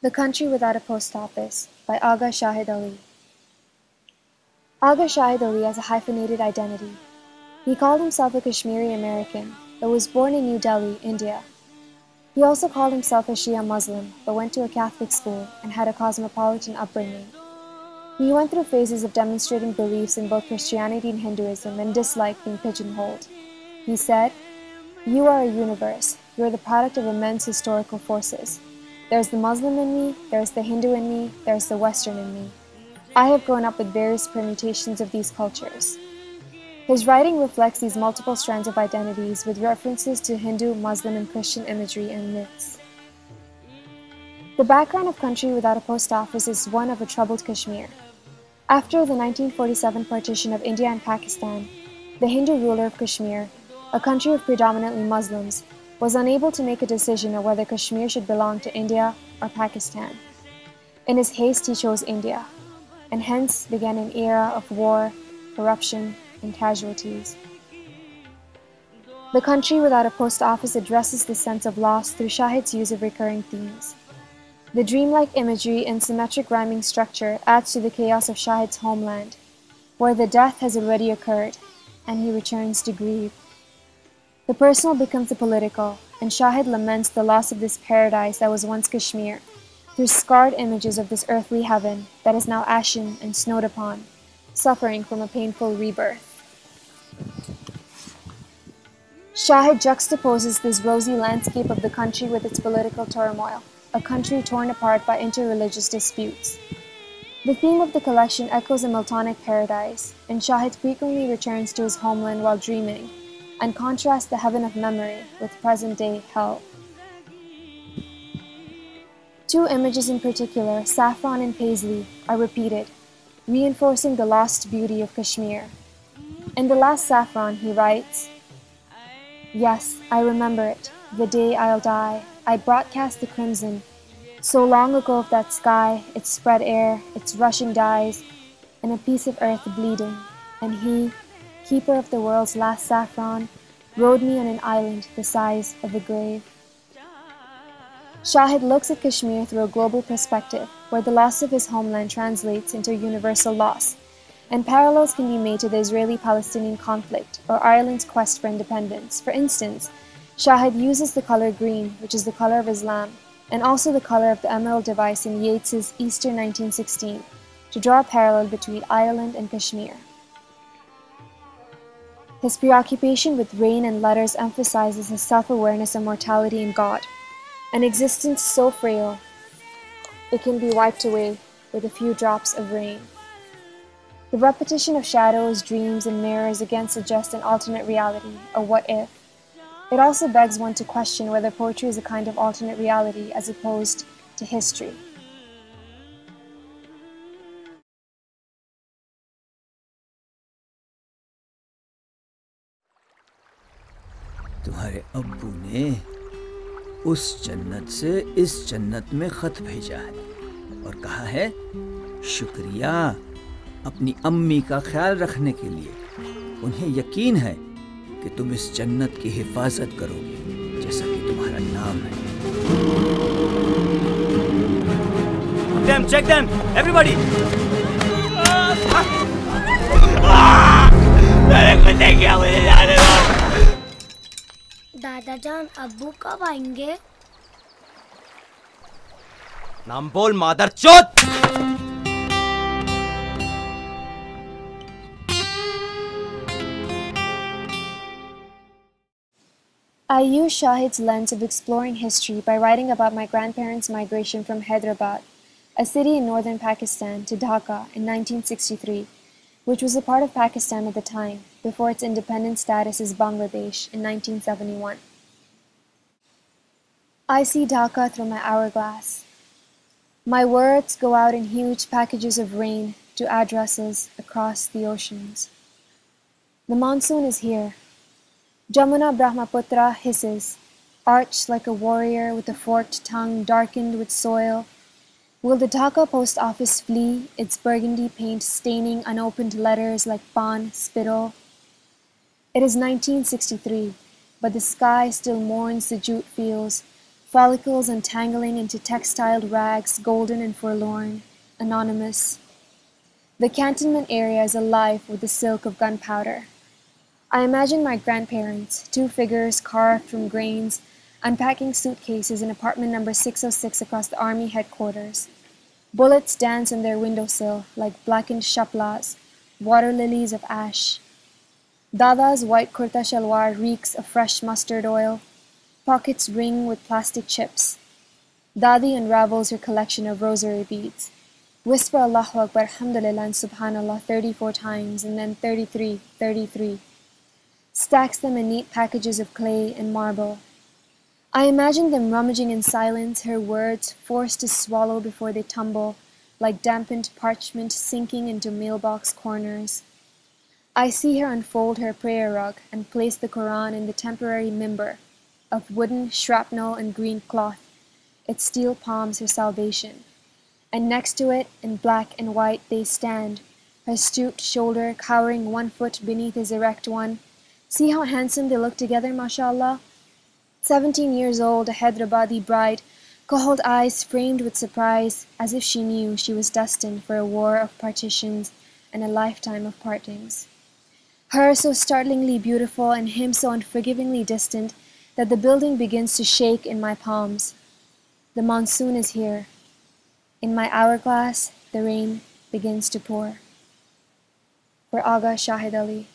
The Country Without a Post Office by Agha Shahid Ali. Agha Shahid Ali has a hyphenated identity. He called himself a Kashmiri American, but was born in New Delhi, India. He also called himself a Shia Muslim, but went to a Catholic school and had a cosmopolitan upbringing. He went through phases of demonstrating beliefs in both Christianity and Hinduism and disliked being pigeonholed. He said, "You are a universe. You are the product of immense historical forces. There's the Muslim in me, there's the Hindu in me, there's the Western in me. I have grown up with various permutations of these cultures." His writing reflects these multiple strands of identities with references to Hindu, Muslim, and Christian imagery and myths. The background of Country Without a Post Office is one of a troubled Kashmir. After the 1947 partition of India and Pakistan, the Hindu ruler of Kashmir, a country of predominantly Muslims, was unable to make a decision on whether Kashmir should belong to India or Pakistan. In his haste, he chose India, and hence began an era of war, corruption, and casualties. The Country Without a Post Office addresses the sense of loss through Shahid's use of recurring themes. The dreamlike imagery and symmetric rhyming structure adds to the chaos of Shahid's homeland, where the death has already occurred, and he returns to grieve. The personal becomes the political, and Shahid laments the loss of this paradise that was once Kashmir, through scarred images of this earthly heaven that is now ashen and snowed upon, suffering from a painful rebirth. Shahid juxtaposes this rosy landscape of the country with its political turmoil, a country torn apart by interreligious disputes. The theme of the collection echoes a Miltonic paradise, and Shahid frequently returns to his homeland while dreaming, and contrasts the heaven of memory with present-day hell. Two images in particular, saffron and paisley, are repeated, reinforcing the lost beauty of Kashmir. In the last saffron, he writes, "Yes, I remember it, the day I'll die. I broadcast the crimson, so long ago of that sky, its spread air, its rushing dyes, and a piece of earth bleeding, and he, keeper of the world's last saffron, rode me on an island the size of a grave." Shahid looks at Kashmir through a global perspective, where the loss of his homeland translates into universal loss, and parallels can be made to the Israeli-Palestinian conflict or Ireland's quest for independence. For instance, Shahid uses the color green, which is the color of Islam, and also the color of the emerald device in Yeats's Easter 1916, to draw a parallel between Ireland and Kashmir. His preoccupation with rain and letters emphasizes his self-awareness of mortality in God, an existence so frail it can be wiped away with a few drops of rain. The repetition of shadows, dreams, and mirrors again suggests an alternate reality, a what if. It also begs one to question whether poetry is a kind of alternate reality as opposed to history. तुम्हारे अब्बू ने उस जन्नत से इस जन्नत में खत भेजा है और कहा है शुक्रिया अपनी अम्मी का ख्याल रखने के लिए। उन्हें यकीन है कि तुम इस जन्नत की हिफाजत करोगे जैसा कि तुम्हारा नाम है। Check them, everybody! मैंने कुछ नहीं किया, मुझे जाने दो। दादाजान अब्बू कब आएंगे? नाम बोल मादरचोद! I use Shahid's lens of exploring history by writing about my grandparents' migration from Hyderabad, a city in northern Pakistan, to Dhaka in 1963, which was a part of Pakistan at the time, before its independent status as Bangladesh in 1971. I see Dhaka through my hourglass. My words go out in huge packages of rain to addresses across the oceans. The monsoon is here. Jamuna Brahmaputra hisses, arched like a warrior with a forked tongue darkened with soil. Will the Dhaka post office flee, its burgundy paint staining unopened letters like pan spittle? It is 1963, but the sky still mourns the jute fields, follicles untangling into textiled rags, golden and forlorn, anonymous. The cantonment area is alive with the silk of gunpowder. I imagine my grandparents, two figures carved from grains, unpacking suitcases in apartment number 606 across the army headquarters. Bullets dance on their windowsill like blackened shaplas, water lilies of ash. Dada's white kurta shalwar reeks of fresh mustard oil. Pockets ring with plastic chips. Dadi unravels her collection of rosary beads. Whisper Allahu Akbar, Alhamdulillah and Subhanallah 34 times and then 33, 33. Stacks them in neat packages of clay and marble. I imagine them rummaging in silence, her words forced to swallow before they tumble, like dampened parchment sinking into mailbox corners. I see her unfold her prayer rug and place the Quran in the temporary mimbar of wooden shrapnel and green cloth. Its steel palms her salvation. And next to it, in black and white, they stand, her stooped shoulder cowering 1 foot beneath his erect one. See how handsome they look together, mashallah. 17 years old, a Hyderabadi bride, cold eyes framed with surprise, as if she knew she was destined for a war of partitions and a lifetime of partings. Her so startlingly beautiful and him so unforgivingly distant that the building begins to shake in my palms. The monsoon is here. In my hourglass, the rain begins to pour. For Agha Shahid Ali.